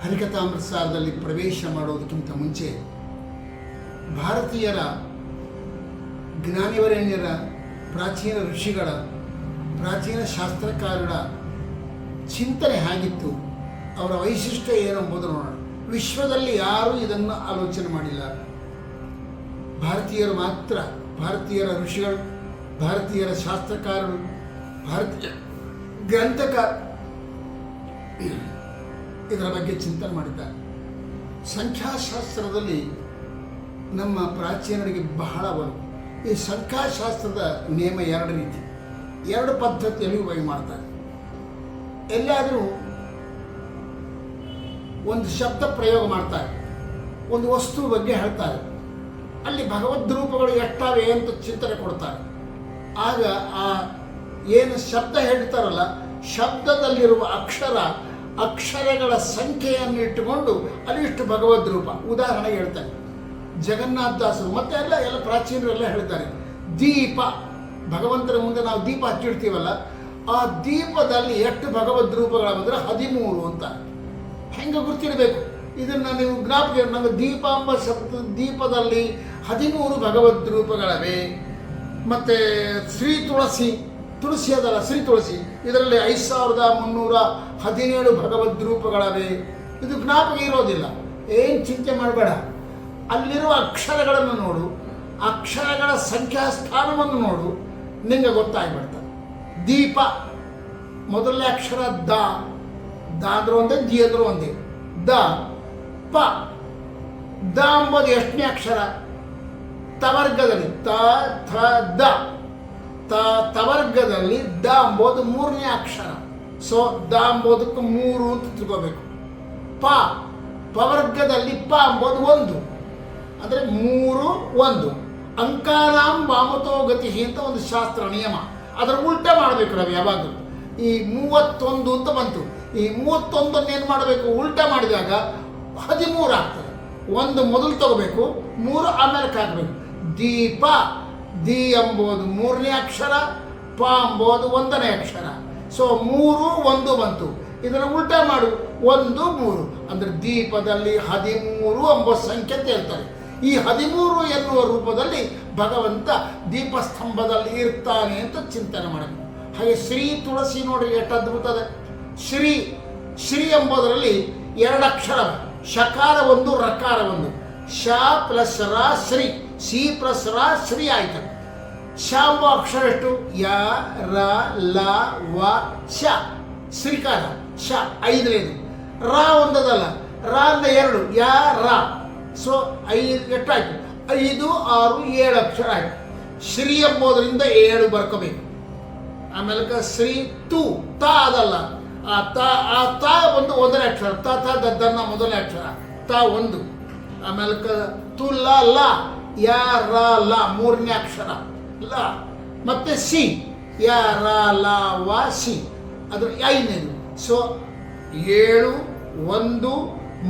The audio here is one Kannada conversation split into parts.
ಹರಿಕಥಾಮೃತಸಾರದಲ್ಲಿ ಪ್ರವೇಶ ಮಾಡೋದಕ್ಕಿಂತ ಮುಂಚೆ ಭಾರತೀಯರ ಜ್ಞಾನಿವರೇಣ್ಯರ, ಪ್ರಾಚೀನ ಋಷಿಗಳ, ಪ್ರಾಚೀನ ಶಾಸ್ತ್ರಕಾರರ ಚಿಂತನೆ ಹೇಗಿತ್ತು, ಅವರ ವೈಶಿಷ್ಟ್ಯ ಏನೆಂಬುದು ನೋಡೋಣ. ವಿಶ್ವದಲ್ಲಿ ಯಾರೂ ಇದನ್ನು ಆಲೋಚನೆ ಮಾಡಿಲ್ಲ. ಭಾರತೀಯರು ಮಾತ್ರ, ಭಾರತೀಯರ ಋಷಿಗಳು, ಭಾರತೀಯರ ಶಾಸ್ತ್ರಕಾರರು, ಭಾರತೀಯ ಗ್ರಂಥಕಾರ ಇದರ ಬಗ್ಗೆ ಚಿಂತನೆ ಮಾಡಿದ್ದಾರೆ. ಸಂಖ್ಯಾಶಾಸ್ತ್ರದಲ್ಲಿ ನಮ್ಮ ಪ್ರಾಚೀನರಿಗೆ ಬಹಳ ಬರು. ಈ ಸಂಖ್ಯಾಶಾಸ್ತ್ರದ ನಿಯಮ ಎರಡು ರೀತಿ, ಎರಡು ಪದ್ಧತಿಯಲ್ಲಿ ಉಪಯೋಗ ಮಾಡ್ತಾರೆ. ಎಲ್ಲಾದರೂ ಒಂದು ಶಬ್ದ ಪ್ರಯೋಗ ಮಾಡ್ತಾರೆ, ಒಂದು ವಸ್ತು ಬಗ್ಗೆ ಹೇಳ್ತಾರೆ, ಅಲ್ಲಿ ಭಗವದ್ ರೂಪಗಳು ಎಷ್ಟಾವೆ ಅಂತ ಚಿಂತನೆ ಕೊಡ್ತಾರೆ. ಆಗ ಆ ಏನು ಶಬ್ದ ಹೇಳ್ತಾರಲ್ಲ, ಶಬ್ದದಲ್ಲಿರುವ ಅಕ್ಷರಗಳ ಸಂಖ್ಯೆಯನ್ನು ಇಟ್ಟುಕೊಂಡು ಅಲ್ಲಿಷ್ಟು ಭಗವದ್ ರೂಪ. ಉದಾಹರಣೆಗೆ ಹೇಳ್ತಾರೆ, ಜಗನ್ನಾಥದಾಸರು ಮತ್ತೆ ಎಲ್ಲ ಪ್ರಾಚೀನರೆಲ್ಲ ಹೇಳ್ತಾರೆ, ದೀಪ, ಭಗವಂತನ ಮುಂದೆ ನಾವು ದೀಪ ಹಚ್ಚಿಡ್ತೀವಲ್ಲ, ಆ ದೀಪದಲ್ಲಿ ಎಷ್ಟು ಭಗವದ್ ರೂಪಗಳಂದ್ರೆ 13 ಅಂತ. ಹೆಂಗೆ ಗುರ್ತಿಡಬೇಕು ಇದನ್ನು ನೀವು ಜ್ಞಾಪಕ. ನಮಗೆ ದೀಪ ಎಂಬ ಶಬ್ದ, ದೀಪದಲ್ಲಿ 13 ಭಗವದ್ ರೂಪಗಳವೆ. ಮತ್ತು ಶ್ರೀ ತುಳಸಿ ಅದಲ್ಲ, ಶ್ರೀ ತುಳಸಿ, ಇದರಲ್ಲಿ 5317 ಭಗವದ್ ರೂಪಗಳವೆ. ಇದು ಜ್ಞಾಪಕ ಇರೋದಿಲ್ಲ, ಏನು ಚಿಂತೆ ಮಾಡಬೇಡ. ಅಲ್ಲಿರುವ ಅಕ್ಷರಗಳನ್ನು ನೋಡು, ಅಕ್ಷರಗಳ ಸಂಖ್ಯಾಸ್ಥಾನವನ್ನು ನೋಡು, ನಿಮಗೆ ಗೊತ್ತಾಗ್ಬಿಡ್ತದೆ. ದೀಪ ಮೊದಲನೇ ಅಕ್ಷರ ದ ಅಂದ್ರೂ ಒಂದೇ, ಜಿ ಅಂದ್ರೂ ಒಂದೇ. ದ ಪ, ದ ಎಂಬುದು ಎಷ್ಟನೇ ಅಕ್ಷರ? ತವರ್ಗದಲ್ಲಿ ತ ಥ ದ, ತವರ್ಗದಲ್ಲಿ ದ ಎಂಬುದು 3ನೇ ಅಕ್ಷರ. ಸೊ ದ ಎಂಬುದಕ್ಕೆ 3 ಅಂತ ತಿಳ್ಕೋಬೇಕು. ಪವರ್ಗದಲ್ಲಿ ಪ ಎಂಬುದು 1, ಅಂದರೆ 3 1. ಅಂಕಾನಾಂ ವಾಮತೋ ಗತಿ ಅಂತ ಒಂದು ಶಾಸ್ತ್ರ ನಿಯಮ, ಅದರ ಉಲ್ಟಾ ಮಾಡಬೇಕು ನಾವು ಯಾವಾಗಲೂ. ಈ 31 ಅಂತ ಬಂತು, ಈ 31 ಏನು ಮಾಡಬೇಕು? ಉಲ್ಟಾ ಮಾಡಿದಾಗ 13 ಆಗ್ತದೆ. 1 ಮೊದಲು ತಗೋಬೇಕು, 3 ಆಮೇಲೆ ಹಾಕಬೇಕು. ದೀಪ, ದಿ ಎಂಬುದು 3ನೇ ಅಕ್ಷರ, ಪ ಎಂಬುದು 1ನೇ ಅಕ್ಷರ. ಸೊ 3 1 ಬಂತು. ಇದನ್ನು ಉಲ್ಟಾ ಮಾಡು, 1 3, ಅಂದರೆ ದೀಪದಲ್ಲಿ 13 ಎಂಬ ಸಂಖ್ಯೆ ತೇಳ್ತಾರೆ. ಈ 13 ಎನ್ನುವ ರೂಪದಲ್ಲಿ ಭಗವಂತ ದೀಪಸ್ತಂಭದಲ್ಲಿ ಇರ್ತಾನೆ ಅಂತ ಚಿಂತನೆ ಮಾಡಬೇಕು. ಹಾಗೆ ಶ್ರೀ ತುಳಸಿ ನೋಡ್ರಿ ಎಷ್ಟು ಅದ್ಭುತದ. ಶ್ರೀ ಎಂಬುದರಲ್ಲಿ 2 ಅಕ್ಷರ, ಶಕಾರ 1 ರಕಾರ 1. ಶ ಪ್ಲಸ್ ರ ಶ್ರೀ, ಸಿ ಪ್ಲಸ್ ರ ಶ್ರೀ ಆಯ್ತು. ಶ ಎಂಬ ಅಕ್ಷರ ಎಷ್ಟು? ಯ ರ ಲ ವ ಶ, ಶ್ರೀಕಾರ ಶ 5ನೇದು. ರ ಒಂದದಲ್ಲ, ರ ಅಂದ್ರೆ 2, ಯ ರ. ಸೊ 5 ಎಷ್ಟಾಯ್ತು? 5 6 7 ಅಕ್ಷರ ಆಯ್ತು. ಶ್ರೀ ಎಂಬುದರಿಂದ 7 ಬರ್ಕೋಬೇಕು. ಆಮೇಲೆ ಶ್ರೀ ತು, ತ ಅದಲ್ಲ, ಆ ತ ಒಂದು 1ನೇ ಅಕ್ಷರ, ತ ದನ್ನ ಮೊದಲನೇ ಅಕ್ಷರ, ತ 1. ಆಮೇಲೆ ತು ಲ, ಯ ರ ಲ 3ನೇ ಅಕ್ಷರ ಲ. ಮತ್ತೆ ಸಿ, ಯ ರ ಲ ವ ಸಿ, ಅದು 5ನೇದು. ಸೊ 7 1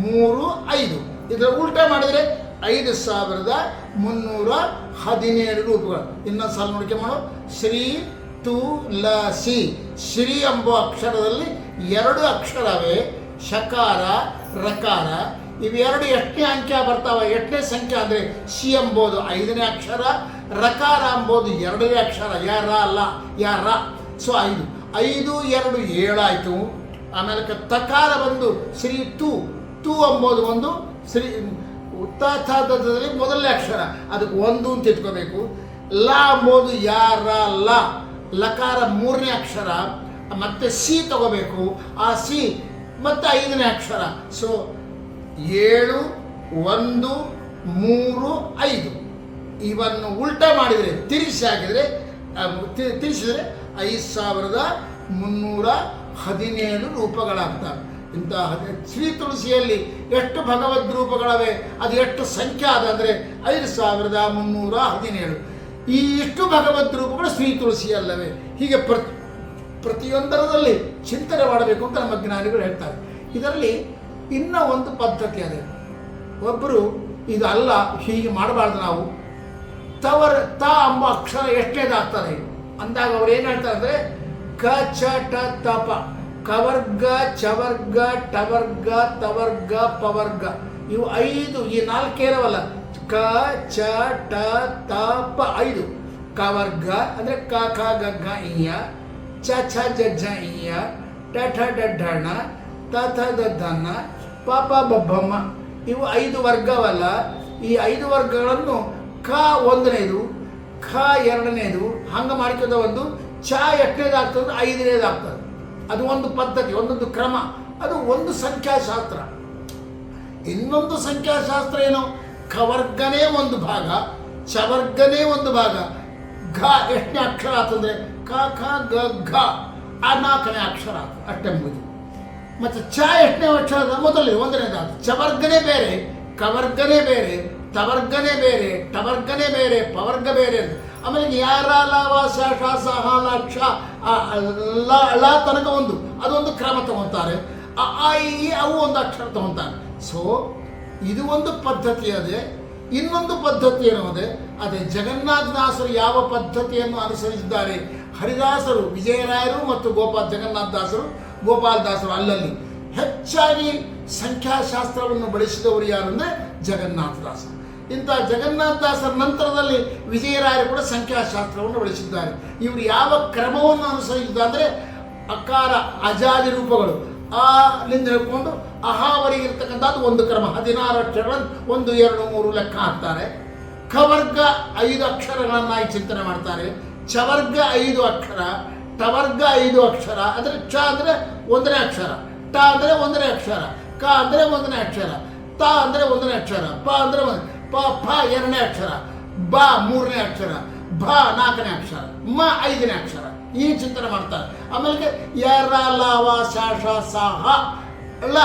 3 5. ಇದರ ಉಲ್ಟಾ ಮಾಡಿದರೆ 5317 ರೂಪಗಳು. ಇನ್ನೊಂದು ಸಾಲ ನೋಡಿಕೆ ಮಾಡು. ಶ್ರೀ ತು ಲ ಸಿ, ಶ್ರೀ ಎಂಬ ಅಕ್ಷರದಲ್ಲಿ 2 ಅಕ್ಷರವೇ, ಶಕಾರ ರಕಾರ. ಇವೆರಡು ಎಷ್ಟನೇ ಅಂಕ್ಯ ಬರ್ತಾವೆ? 8ನೇ ಸಂಖ್ಯೆ. ಅಂದರೆ ಸಿ ಎಂಬುದು 5ನೇ ಅಕ್ಷರ, ರಕಾರ ಎಂಬುದು 2ನೇ ಅಕ್ಷರ, ಯ ರ ಲ ಯ ರ. ಸೊ 5 2 7 ಆಯಿತು. ಆಮೇಲೆ ತಕಾರ ಬಂದು ಶ್ರೀ ತು ಎಂಬುದು 1, ಶ್ರೀ ದಲ್ಲಿ ಮೊದಲನೇ ಅಕ್ಷರ, ಅದಕ್ಕೆ 1 ಅಂತ ಇಟ್ಕೋಬೇಕು. ಲ ಎಂಬುದು ಯ ರ ಲ, ಲಕಾರ 3ನೇ ಅಕ್ಷರ, ಮತ್ತೆ ಸಿ ತಗೋಬೇಕು. ಆ ಸಿ ಮತ್ತೆ 5ನೇ ಅಕ್ಷರ. ಸೊ 7 1 3 5. ಇವನ್ನು ಉಲ್ಟಾ ಮಾಡಿದರೆ, ತಿರುಗಿಸಿದರೆ 5317 ರೂಪಗಳಾಗ್ತವೆ. ಇಂತಹ ಶ್ರೀ ತುಳಸಿಯಲ್ಲಿ ಎಷ್ಟು ಭಗವದ್ ರೂಪಗಳವೆ, ಅದು ಎಷ್ಟು ಸಂಖ್ಯೆ ಆದ ಅಂದರೆ 5317. ಈ ಇಷ್ಟು ಭಗವದ್ ರೂಪಗಳು ಶ್ರೀ ತುಳಸಿಯಲ್ಲವೇ. ಹೀಗೆ ಪ್ರತಿಯೊಂದರಲ್ಲಿ ಚಿಂತನೆ ಮಾಡಬೇಕು ಅಂತ ನಮ್ಮ ಜ್ಞಾನಿಗಳು ಹೇಳ್ತಾರೆ. ಇದರಲ್ಲಿ ಇನ್ನೂ ಒಂದು ಪದ್ಧತಿ ಅದೇ. ಒಬ್ಬರು ಇದು ಅಲ್ಲ, ಹೀಗೆ ಮಾಡಬಾರ್ದು ನಾವು, ತ ಎಂಬ ಅಕ್ಷರ ಎಷ್ಟೇದಾಗ್ತದೆ ಅಂದಾಗ ಅವ್ರು ಏನು ಹೇಳ್ತಾರೆ ಅಂದರೆ ಕ ಚ ಟ ತಪ. ಕ ಕವರ್ಗ, ಚವರ್ಗ, ಟವರ್ಗ, ತವರ್ಗ, ಪವರ್ಗ, ಇವು 5. ಈ 4 ಇರವಲ್ಲ, ಕ ಚ ಟ ತ ಪ 5. ಕವರ್ಗ ಅಂದರೆ ಕ ಖ ಗ ಘ ಇಯ, ಚ ಛ ಜ ಝ ಇಯ, ಟ ಠ ಡ ಢ ಣ, ತ ಥ ದ ಧ ನ, ಪ ಪ ಬ ಭ ಮ. ಇವು 5 ವರ್ಗವಲ್ಲ. ಈ 5 ವರ್ಗಗಳನ್ನು ಕ 1ನೇದು, ಖ 2ನೇದು, ಹಂಗೆ ಮಾಡ್ಕೊಂಡ ಒಂದು ಚ ಎಷ್ಟನೇದಾಗ್ತದೆ, 5ನೇದಾಗ್ತದೆ. ಅದು ಒಂದು ಪದ್ಧತಿ, ಒಂದೊಂದು ಕ್ರಮ. ಅದು ಒಂದು ಸಂಖ್ಯಾಶಾಸ್ತ್ರ. ಇನ್ನೊಂದು ಸಂಖ್ಯಾಶಾಸ್ತ್ರ ಏನು, ಖವರ್ಗನೇ ಒಂದು ಭಾಗ, ಚವರ್ಗನೇ ಒಂದು ಭಾಗ. ಘ ಎಷ್ಟನೇ ಅಕ್ಷರ ಆತಂದ್ರೆ ಕ ಖ ಗ ಘ, ಆ 4ನೇ ಅಕ್ಷರ ಆತ, ಅಷ್ಟೇ ಮುಗಿದು. ಮತ್ತು ಚ ಎಷ್ಟನೇ ಅಕ್ಷರ ಮೊದಲೇ 1ನೇದಾದ. ಚವರ್ಗನೇ ಬೇರೆ, ಕವರ್ಗನೇ ಬೇರೆ, ತವರ್ಗನೇ ಬೇರೆ, ಟವರ್ಗನೇ ಬೇರೆ, ಪವರ್ಗ ಬೇರೆ. ಆಮೇಲೆ ಯಾರ ಲಾವ ಶ ಶ ಸ ಹ ಲ ಕ್ಷ ಲ ತನಕ ಒಂದು, ಅದೊಂದು ಕ್ರಮ ತಗೊತಾರೆ. ಆ ಈ ಅವು ಒಂದು ಅಕ್ಷರ ತಗೊತಾರೆ. ಸೊ ಇದು ಒಂದು ಪದ್ಧತಿ ಅದೇ. ಇನ್ನೊಂದು ಪದ್ಧತಿ ಏನೋದೆ, ಅದೇ ಜಗನ್ನಾಥದಾಸರು ಯಾವ ಪದ್ಧತಿಯನ್ನು ಅನುಸರಿಸಿದ್ದಾರೆ. ಹರಿದಾಸರು, ವಿಜಯರಾಯರು ಮತ್ತು ಜಗನ್ನಾಥದಾಸರು, ಗೋಪಾಲದಾಸರು ಅಲ್ಲಲ್ಲಿ ಹೆಚ್ಚಾಗಿ ಸಂಖ್ಯಾಶಾಸ್ತ್ರವನ್ನು ಬಳಸಿದವರು ಯಾರು ಅಂದರೆ ಜಗನ್ನಾಥದಾಸರು. ಇಂಥ ಜಗನ್ನಾಥದಾಸರ ನಂತರದಲ್ಲಿ ವಿಜಯರಾಯರು ಕೂಡ ಸಂಖ್ಯಾಶಾಸ್ತ್ರವನ್ನು ಬಳಸಿದ್ದಾರೆ. ಇವರು ಯಾವ ಕ್ರಮವನ್ನು ಅನುಸರಿಸಿದ್ದಾರೆ ಅಂದರೆ ಅಕಾರ ಅಜಾದಿ ರೂಪಗಳು ಲಿಂದ ಹಿಡ್ಕೊಂಡು ಅಹಾವರೆಗೆ ಇರ್ತಕ್ಕಂಥದ್ದು ಒಂದು ಕ್ರಮ. 16 ಅಕ್ಷರಗಳನ್ನು 1 2 3 ಲೆಕ್ಕ ಹಾಕ್ತಾರೆ. ಖವರ್ಗ 5 ಅಕ್ಷರಗಳನ್ನಾಗಿ ಚಿಂತನೆ ಮಾಡ್ತಾರೆ. ಚವರ್ಗ 5 ಅಕ್ಷರ, ಟವರ್ಗ 5 ಅಕ್ಷರ. ಅಂದರೆ ಚ ಅಂದರೆ 1ನೇ ಅಕ್ಷರ, ಟ ಅಂದರೆ 1ನೇ ಅಕ್ಷರ, ಕ ಅಂದರೆ 1ನೇ ಅಕ್ಷರ, ತ ಅಂದರೆ 1ನೇ ಅಕ್ಷರ, ಪ ಅಂದರೆ ಪ 2ನೇ ಅಕ್ಷರ, ಬ 3ನೇ ಅಕ್ಷರ, ಭ 4ನೇ ಅಕ್ಷರ, ಮ 5ನೇ ಅಕ್ಷರ. ಈ ಚಿಂತನೆ ಮಾಡ್ತಾರೆ. ಆಮೇಲೆ ಯರ ಲ ವ ಶ ಶ ಸ ಹ ಳ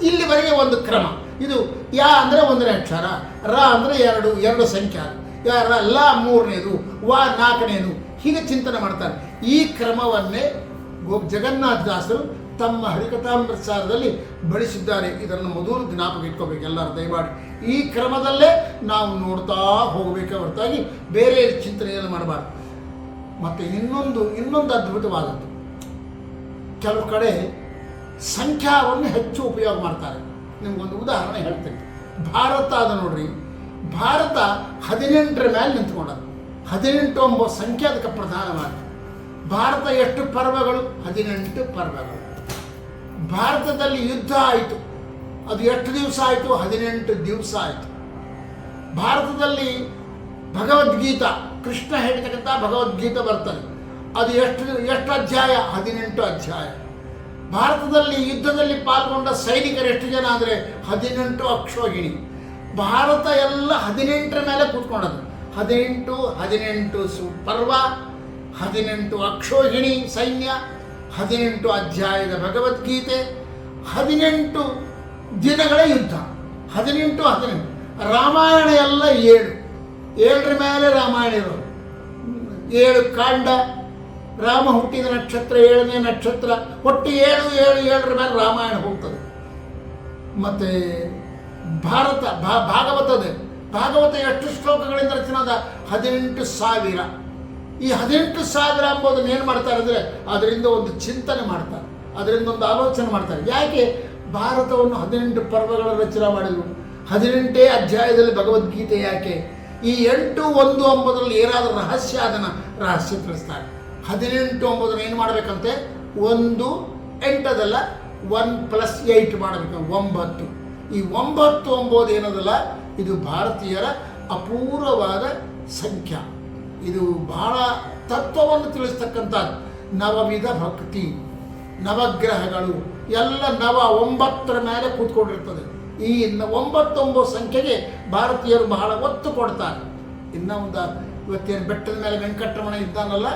ಇಲ್ಲಿವರೆಗೆ ಒಂದು ಕ್ರಮ. ಇದು ಯ ಅಂದರೆ 1ನೇ ಅಕ್ಷರ, ರ ಅಂದರೆ 2 ಸಂಖ್ಯೆ, ಯರ ಲ 3ನೇದು, ವ 4ನೇದು. ಹೀಗೆ ಚಿಂತನೆ ಮಾಡ್ತಾರೆ. ಈ ಕ್ರಮವನ್ನೇ ಜಗನ್ನಾಥದಾಸರು ತಮ್ಮ ಹರಿಕಥಾಮೃತಸಾರದಲ್ಲಿ ಬಳಸಿದ್ದಾರೆ. ಇದನ್ನು ಮೊದಲು ಜ್ಞಾಪಕ ಇಟ್ಕೋಬೇಕು ಎಲ್ಲರೂ ದಯಮಾಡಿ. ಈ ಕ್ರಮದಲ್ಲೇ ನಾವು ನೋಡ್ತಾ ಹೋಗಬೇಕೆ ಹೊರತಾಗಿ ಬೇರೆ ಚಿಂತನೆಯನ್ನು ಮಾಡಬಾರ್ದು. ಮತ್ತು ಇನ್ನೊಂದು ಅದ್ಭುತವಾದದ್ದು, ಕೆಲವು ಕಡೆ ಸಂಖ್ಯಾವನ್ನು ಹೆಚ್ಚು ಉಪಯೋಗ ಮಾಡ್ತಾರೆ. ನಿಮಗೊಂದು ಉದಾಹರಣೆ ಹೇಳ್ತೀನಿ. ಭಾರತ ಅದ ನೋಡ್ರಿ, ಭಾರತ 18ರ ಮೇಲೆ ನಿಂತ್ಕೊಂಡದ್ದು. 18 ಎಂಬ ಸಂಖ್ಯೆ ಅದಕ್ಕೆ ಪ್ರಧಾನವಾಗಿದೆ. ಭಾರತ ಎಷ್ಟು ಪರ್ವಗಳು? 18 ಪರ್ವಗಳು. ಭಾರತದಲ್ಲಿ ಯುದ್ಧ ಆಯಿತು, ಅದು ಎಷ್ಟು ದಿವಸ ಆಯಿತು? 18 ದಿವಸ ಆಯಿತು. ಭಾರತದಲ್ಲಿ ಭಗವದ್ಗೀತಾ, ಕೃಷ್ಣ ಹೇಳ್ತಕ್ಕಂಥ ಭಗವದ್ಗೀತೆ ಬರ್ತದೆ, ಅದು ಎಷ್ಟು ಅಧ್ಯಾಯ? 18 ಅಧ್ಯಾಯ. ಭಾರತದಲ್ಲಿ ಯುದ್ಧದಲ್ಲಿ ಪಾಲ್ಗೊಂಡ ಸೈನಿಕರು ಎಷ್ಟು ಜನ ಅಂದರೆ 18 ಅಕ್ಷೋಹಿಣಿ. ಭಾರತ ಎಲ್ಲ 18ರ ಮೇಲೆ ಕೂತ್ಕೊಂಡದ್ದು. 18 ಪರ್ವ, 18 ಅಕ್ಷೋಹಿಣಿ ಸೈನ್ಯ, 18 ಅಧ್ಯಾಯದ ಭಗವದ್ಗೀತೆ, 18 ದಿನಗಳ ಯುದ್ಧ. 18 ರಾಮಾಯಣ ಎಲ್ಲ 7ರ ಮೇಲೆ ರಾಮಾಯಣ ಇರೋದು. 7 ಕಾಂಡ, ರಾಮ ಹುಟ್ಟಿದ ನಕ್ಷತ್ರ 7ನೇ ನಕ್ಷತ್ರ, ಒಟ್ಟು 7ರ ಮೇಲೆ ರಾಮಾಯಣ ಹೋಗ್ತದೆ. ಮತ್ತು ಭಾಗವತ ಎಷ್ಟು ಶ್ಲೋಕಗಳಿಂದ ರಚನೆ ಅದ? 18,000. ಈ 18,000 ಎಂಬುದನ್ನು ಏನು ಮಾಡ್ತಾರೆ ಅಂದರೆ ಅದರಿಂದ ಒಂದು ಚಿಂತನೆ ಮಾಡ್ತಾರೆ, ಅದರಿಂದ ಒಂದು ಆಲೋಚನೆ ಮಾಡ್ತಾರೆ. ಯಾಕೆ ಭಾರತವನ್ನು 18 ಪರ್ವಗಳ ರಚನೆ ಮಾಡಿದರು? 18 ಅಧ್ಯಾಯದಲ್ಲಿ ಭಗವದ್ಗೀತೆ ಯಾಕೆ? ಈ 8, 1 ಎಂಬುದರಲ್ಲಿ ಏನಾದರೂ ರಹಸ್ಯ, ಅದನ್ನು ರಹಸ್ಯ ತಿಳಿಸ್ತಾರೆ. 18 ಎಂಬುದನ್ನು ಏನು ಮಾಡಬೇಕಂತೆ? 1 8 1 + 8 ಮಾಡಬೇಕು, 9. ಈ 9 ಎಂಬುದು ಏನದಲ್ಲ, ಇದು ಭಾರತೀಯರ ಅಪೂರ್ವವಾದ ಸಂಖ್ಯಾ. ಇದು ಬಹಳ ತತ್ವವನ್ನು ತಿಳಿಸ್ತಕ್ಕಂಥದ್ದು. ನವವಿಧ ಭಕ್ತಿ, ನವಗ್ರಹಗಳು ಎಲ್ಲ 9ರ ಮೇಲೆ ಕೂತ್ಕೊಂಡಿರ್ತದೆ. ಈ 9 ಸಂಖ್ಯೆಗೆ ಭಾರತೀಯರು ಬಹಳ ಒತ್ತು ಕೊಡ್ತಾರೆ. ಇನ್ನು ಇವತ್ತೇನು ಬೆಟ್ಟದ ಮೇಲೆ ವೆಂಕಟರಮಣ ಇದ್ದಾನಲ್ಲ,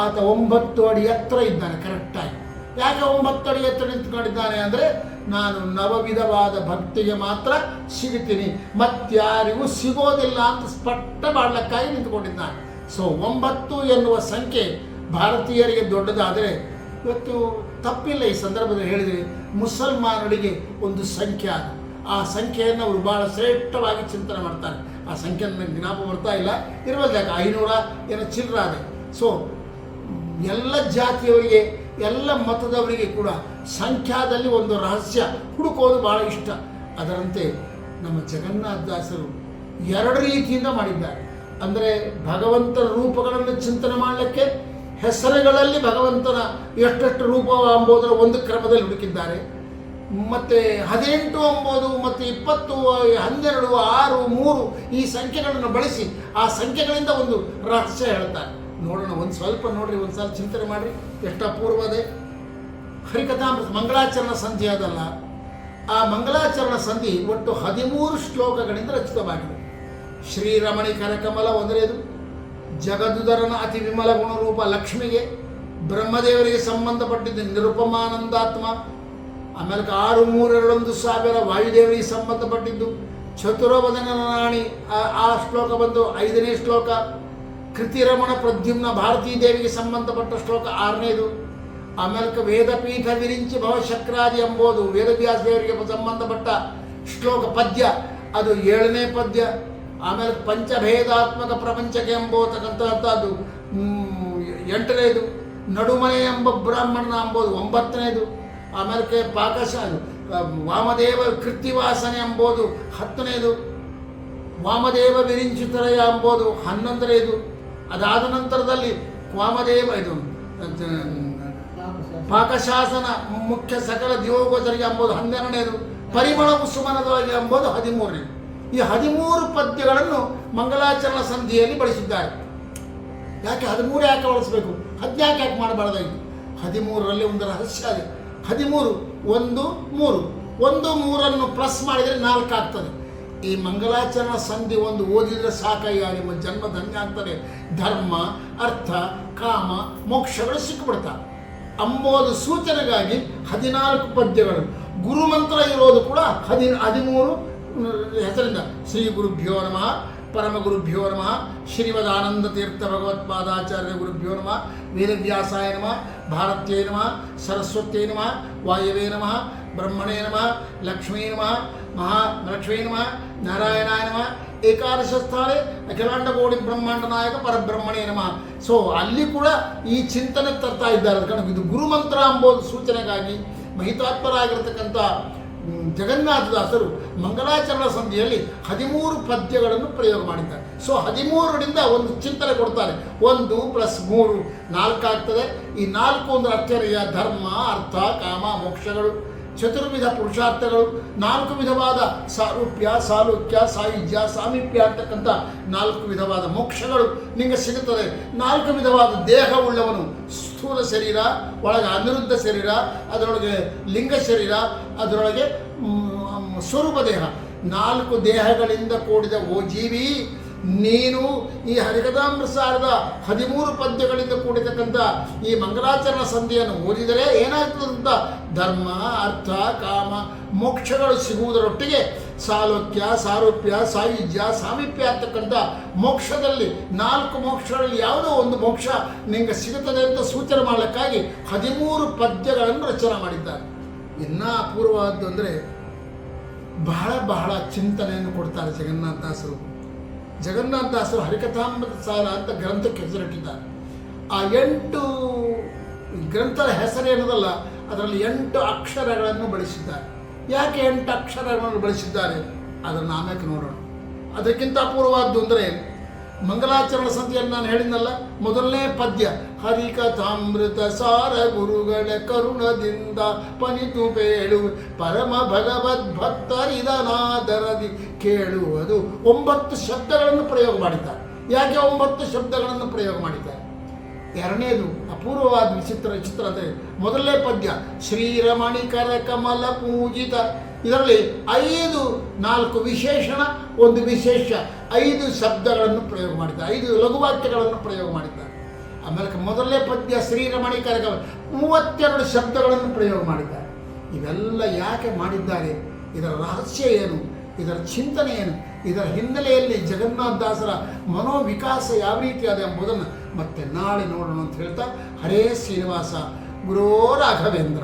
ಆತ 9 ಅಡಿ ಎತ್ತರ ಇದ್ದಾನೆ ಕರೆಕ್ಟಾಗಿ. ಯಾಕೆ 9 ಅಡಿ ಎತ್ತರ ನಿಂತ್ಕೊಂಡಿದ್ದಾನೆ ಅಂದರೆ, ನಾನು ನವವಿಧವಾದ ಭಕ್ತಿಗೆ ಮಾತ್ರ ಸಿಗುತ್ತೀನಿ, ಮತ್ತಾರಿಗೂ ಸಿಗೋದಿಲ್ಲ ಅಂತ ಸ್ಪಷ್ಟ ಮಾಡಲಿಕ್ಕಾಗಿ ನಿಂತ್ಕೊಂಡಿದ್ದಾನೆ. ಸೊ 9 ಎನ್ನುವ ಸಂಖ್ಯೆ ಭಾರತೀಯರಿಗೆ ದೊಡ್ಡದಾದರೆ, ಇವತ್ತು ತಪ್ಪಿಲ್ಲ ಈ ಸಂದರ್ಭದಲ್ಲಿ ಹೇಳಿದರೆ, ಮುಸಲ್ಮಾನರಿಗೆ ಒಂದು ಸಂಖ್ಯೆ ಅದು. ಆ ಸಂಖ್ಯೆಯನ್ನು ಅವರು ಭಾಳ ಶ್ರೇಷ್ಠವಾಗಿ ಚಿಂತನೆ ಮಾಡ್ತಾರೆ. ಆ ಸಂಖ್ಯೆ ನನಗೆ ಜ್ಞಾಪಕ ಬರ್ತಾ ಇಲ್ಲ, ಇರಬಹುದು, ಯಾಕೆ 500 ಏನೋ ಚಿಲ್ಲರಾದೆ. ಸೊ ಎಲ್ಲ ಜಾತಿಯವರಿಗೆ ಎಲ್ಲ ಮತದವರಿಗೆ ಕೂಡ ಸಂಖ್ಯಾದಲ್ಲಿ ಒಂದು ರಹಸ್ಯ ಹುಡುಕೋದು ಭಾಳ ಇಷ್ಟ. ಅದರಂತೆ ನಮ್ಮ ಜಗನ್ನಾಥದಾಸರು ಎರಡು ರೀತಿಯಿಂದ ಮಾಡಿದ್ದಾರೆ. ಅಂದರೆ ಭಗವಂತನ ರೂಪಗಳನ್ನು ಚಿಂತನೆ ಮಾಡಲಿಕ್ಕೆ ಹೆಸರುಗಳಲ್ಲಿ ಭಗವಂತನ ಎಷ್ಟೆಷ್ಟು ರೂಪ ಎಂಬುದರ ಒಂದು ಕ್ರಮದಲ್ಲಿ ಹುಡುಕಿದ್ದಾರೆ. ಮತ್ತು 18 ಎಂಬುದು ಮತ್ತು 20, 12, 6, 3 ಈ ಸಂಖ್ಯೆಗಳನ್ನು ಬಳಸಿ ಆ ಸಂಖ್ಯೆಗಳಿಂದ ಒಂದು ರಹಸ್ಯ ಹೇಳ್ತಾರೆ. ನೋಡೋಣ, ಒಂದು ಸ್ವಲ್ಪ ನೋಡ್ರಿ, ಒಂದು ಸಲ ಚಿಂತನೆ ಮಾಡಿರಿ, ಎಷ್ಟು ಅಪೂರ್ವದೆ. ಹರಿಕಥಾಮೃತ ಮಂಗಳಾಚರಣ ಸಂಧಿ ಅದಲ್ಲ, ಆ ಮಂಗಳಾಚರಣ ಸಂಧಿ ಒಟ್ಟು 13 ಶ್ಲೋಕಗಳಿಂದ ರಚಿತವಾಗಿದೆ. ಶ್ರೀರಮಣಿ ಕರಕಮಲ ಒಂದನೇದು, ಜಗದುದರನ ಅತಿ ವಿಮಲ ಗುಣರೂಪ ಲಕ್ಷ್ಮಿಗೆ, ಬ್ರಹ್ಮದೇವರಿಗೆ ಸಂಬಂಧಪಟ್ಟಿದ್ದ ನಿರುಪಮಾನಂದಾತ್ಮ, ಆಮೇಲೆ 6, 3, 2, 1000 ವಾಯುದೇವರಿಗೆ ಸಂಬಂಧಪಟ್ಟಿದ್ದು, ಚತುರವದನ ರಾಣಿ ಆ ಶ್ಲೋಕ ಬಂದು 5ನೇ ಶ್ಲೋಕ, ಕೃತಿರಮಣ ಪ್ರದ್ಯುಮ್ನ ಭಾರತೀ ದೇವಿಗೆ ಸಂಬಂಧಪಟ್ಟ ಶ್ಲೋಕ 6ನೇದು, ಆಮೇಲೆ ವೇದಪೀಠ ವಿರಿಂಚಿ ಭವಶಕ್ರಾದಿ ಎಂಬುದು ವೇದವ್ಯಾಸ ದೇವರಿಗೆ ಸಂಬಂಧಪಟ್ಟ ಶ್ಲೋಕ ಪದ್ಯ, ಅದು 7ನೇ ಪದ್ಯ, ಆಮೇಲೆ ಪಂಚಭೇದಾತ್ಮಕ ಪ್ರಪಂಚಕ್ಕೆ ಎಂಬತಕ್ಕಂಥದ್ದು 8ನೇದು, ನಡುಮನೆ ಎಂಬ ಬ್ರಾಹ್ಮಣನ ಎಂಬುದು 9ನೇದು, ಆಮೇಲೆ ವಾಮದೇವ ಕೃತಿವಾಸನೆ ಎಂಬುದು 10ನೇದು, ವಾಮದೇವ ವಿರಿಂಚಿತರಯ ಎಂಬುದು 11ನೇದು, ಅದಾದ ನಂತರದಲ್ಲಿ ವಾಮದೇವ ಇದು ಪಾಕಶಾಸನ ಮುಖ್ಯ ಸಕಲ ದಿವಗೋಚರಿಗೆ ಎಂಬುದು 12ನೇದು, ಪರಿಮಳ ಕುಸುಮನದೊಳಗೆ ಎಂಬುದು 13ನೇದು. ಈ 13 ಪದ್ಯಗಳನ್ನು ಮಂಗಳಾಚರಣ ಸಂಧಿಯಲ್ಲಿ ಬಳಸಿದ್ದಾರೆ. ಯಾಕೆ 13 ಯಾಕೆ ಬಳಸಬೇಕು, 14 ಯಾಕೆ ಮಾಡಬಾರ್ದಾಗಿ? 13ರಲ್ಲಿ ಒಂದು ರಹಸ್ಯ ಇದೆ. 13 1 3 1 3 ಪ್ಲಸ್ ಮಾಡಿದರೆ 4 ಆಗ್ತದೆ. ಈ ಮಂಗಳಾಚರಣ ಸಂಧಿ ಒಂದು ಓದಿದರೆ ಸಾಕಯ್ಯ, ನಿಮ್ಮ ಜನ್ಮ ಧನ್ಯ ಆಗ್ತದೆ. ಧರ್ಮ, ಅರ್ಥ, ಕಾಮ, ಮೋಕ್ಷಗಳು ಸಿಕ್ಕಿಬಿಡ್ತಾವೆ ಅಂಬೋದು ಸೂಚನೆಗಾಗಿ 14 ಪದ್ಯಗಳು. ಗುರುಮಂತ್ರ ಇರೋದು ಕೂಡ 13 ಹೆಸರಿಂದ. ಶ್ರೀ ಗುರುಭ್ಯೋ ನಮಃ, ಪರಮ ಗುರುಭ್ಯೋ ನಮಃ, ಶ್ರೀಮದಾನಂದ ತೀರ್ಥ ಭಗವತ್ಪಾದಾಚಾರ್ಯ ಗುರುಭ್ಯೋ ನಮಃ, ವೇದವ್ಯಾಸಾಯ ನಮಃ, ಭಾರತ್ಯೈ ನಮಃ, ಸರಸ್ವತ್ಯೈ ನಮಃ, ವಾಯವೇ ನಮಃ, ಬ್ರಹ್ಮಣೇ ನಮಃ, ಲಕ್ಷ್ಮೀ ನಮಃ, ಮಹಾಲಕ್ಷ್ಮೀ ನಮಃ, ನಾರಾಯಣಾಯ ನಮಃ, ಏಕಾದಶ ಸ್ಥಾನೆ ಅಖಿಲಾಂಡ ಕೋಟಿ ಬ್ರಹ್ಮಾಂಡ ನಾಯಕ ಪರಬ್ರಹ್ಮಣೇ ನಮಃ. ಸೊ ಅಲ್ಲಿ ಕೂಡ ಈ ಚಿಂತನೆ ತರ್ತಾ ಇದ್ದಾರೆ. ಕಾರಣ ಇದು ಗುರುಮಂತ್ರ ಎಂಬುದು ಸೂಚನೆಗಾಗಿ ಮಹಿತಾತ್ಮರಾಗಿರ್ತಕ್ಕಂಥ ಜಗನ್ನಾಥದಾಸರು ಮಂಗಳಾಚರಣ ಸಂಧಿಯಲ್ಲಿ 13 ಪದ್ಯಗಳನ್ನು ಪ್ರಯೋಗ ಮಾಡಿದ್ದಾರೆ. ಸೊ 13ರಿಂದ ಒಂದು ಚಿಂತನೆ ಕೊಡ್ತಾರೆ. 1 + 3 4 ಆಗ್ತದೆ. ಈ 4 ಒಂದು ಅರ್ಥರ್ಯ, ಧರ್ಮ, ಅರ್ಥ, ಕಾಮ, ಮೋಕ್ಷಗಳು, ಚತುರ್ವಿಧ ಪುರುಷಾರ್ಥಗಳು, 4 ವಿಧವಾದ ಸಾರೂಪ್ಯ, ಸಾಲೋಕ್ಯ, ಸಾಯುಜ್ಯ, ಸಾಮೀಪ್ಯ ಅಂತಕ್ಕಂಥ 4 ವಿಧವಾದ ಮೋಕ್ಷಗಳು ನಿಮಗೆ ಸಿಗುತ್ತದೆ. 4 ವಿಧವಾದ ದೇಹವುಳ್ಳವನು, ಸ್ಥೂಲ ಶರೀರ, ಒಳಗೆ ಅನಿರುದ್ಧ ಶರೀರ, ಅದರೊಳಗೆ ಲಿಂಗ ಶರೀರ, ಅದರೊಳಗೆ ಸ್ವರೂಪ ದೇಹ, 4 ದೇಹಗಳಿಂದ ಕೂಡಿದ ಓ ಜೀವಿ, ನೀನು ಈ ಹರಿಕಥಾಮೃತಸಾರದ 13 ಪದ್ಯಗಳಿಂದ ಕೂಡಿತಕ್ಕಂಥ ಈ ಮಂಗಳಾಚರಣ ಸಂಧಿಯನ್ನು ಓದಿದರೆ ಏನಾಗ್ತದಂತ, ಧರ್ಮ, ಅರ್ಥ, ಕಾಮ, ಮೋಕ್ಷಗಳು ಸಿಗುವುದರೊಟ್ಟಿಗೆ ಸಾಲೋಕ್ಯ, ಸಾರೂಪ್ಯ, ಸಾಯುಜ್ಯ, ಸಾಮೀಪ್ಯ ಅಂತಕ್ಕಂಥ ಮೋಕ್ಷದಲ್ಲಿ 4 ಮೋಕ್ಷಗಳಲ್ಲಿ ಯಾವುದೋ ಒಂದು ಮೋಕ್ಷ ನಿಮಗೆ ಸಿಗುತ್ತದೆ ಅಂತ ಸೂಚನೆ ಮಾಡಲಿಕ್ಕಾಗಿ 13 ಪದ್ಯಗಳನ್ನು ರಚನೆ ಮಾಡಿದ್ದಾರೆ. ಇನ್ನೂ ಅಪೂರ್ವವಾದ್ದು ಅಂದರೆ ಬಹಳ ಚಿಂತನೆಯನ್ನು ಕೊಡ್ತಾರೆ ಜಗನ್ನಾಥದಾಸರು ಹರಿಕಥಾಮೃತ ಸಾರ ಅಂತ ಗ್ರಂಥಕ್ಕೆ ಹೆಸರಿಟ್ಟಿದ್ದಾರೆ. ಆ 8 ಗ್ರಂಥದ ಹೆಸರೇನದಲ್ಲ, ಅದರಲ್ಲಿ 8 ಅಕ್ಷರಗಳನ್ನು ಬಳಸಿದ್ದಾರೆ. ಯಾಕೆ 8 ಅಕ್ಷರಗಳನ್ನು ಬಳಸಿದ್ದಾರೆ ಅದನ್ನು ಆಮೇಲೆ ನೋಡೋಣ. ಅದಕ್ಕಿಂತ ಅಪೂರ್ವವಾದ್ದು ಅಂದರೆ ಮಂಗಳಾಚರಣ ಸಂಧಿಯನ್ನು ನಾನು ಹೇಳಿದ್ನಲ್ಲ, ಮೊದಲನೇ ಪದ್ಯ, ಹರಿಕಥಾಮೃತ ಸಾರ ಗುರುಗಳ ಕರುಣದಿಂದ ಪನಿತು ಬೇಳು ಪರಮ ಭಗವದ್ಭಕ್ತರಿದನಾದರದಿ ಕೇಳುವುದು. 9 ಶಬ್ದಗಳನ್ನು ಪ್ರಯೋಗ ಮಾಡಿದ್ದಾರೆ. ಯಾಕೆ 9 ಶಬ್ದಗಳನ್ನು ಪ್ರಯೋಗ ಮಾಡಿದ್ದಾರೆ? ಎರಡನೇದು ಅಪೂರ್ವವಾದ ವಿಚಿತ್ರ ಅಂದರೆ ಮೊದಲನೇ ಪದ್ಯ ಶ್ರೀರಮಣಿ ಕರ ಕಮಲ ಪೂಜಿತ, ಇದರಲ್ಲಿ 4 ವಿಶೇಷಣ, ಒಂದು ವಿಶೇಷ, 5 ಶಬ್ದಗಳನ್ನು ಪ್ರಯೋಗ ಮಾಡಿದ್ದಾರೆ, 5 ಲಘುವಾಕ್ಯಗಳನ್ನು ಪ್ರಯೋಗ ಮಾಡಿದ್ದಾರೆ. ಆಮೇಲೆ ಮೊದಲನೇ ಪದ್ಯ ಶ್ರೀರಮಣಿ ಕರ ಕಮಲ 32 ಶಬ್ದಗಳನ್ನು ಪ್ರಯೋಗ ಮಾಡಿದ್ದಾರೆ. ಇವೆಲ್ಲ ಯಾಕೆ ಮಾಡಿದ್ದಾರೆ? ಇದರ ರಹಸ್ಯ ಏನು? ಇದರ ಚಿಂತನೆ ಏನು? ಇದರ ಹಿನ್ನೆಲೆಯಲ್ಲಿ ಜಗನ್ನಾಥದಾಸರ ಮನೋವಿಕಾಸ ಯಾವ ರೀತಿಯಾದ ಎಂಬುದನ್ನು ಮತ್ತೆ ನಾಳೆ ನೋಡೋಣ ಅಂತ ಹೇಳ್ತಾ, ಹರೇ ಶ್ರೀನಿವಾಸ, ಗುರೋ ರಾಘವೇಂದ್ರ.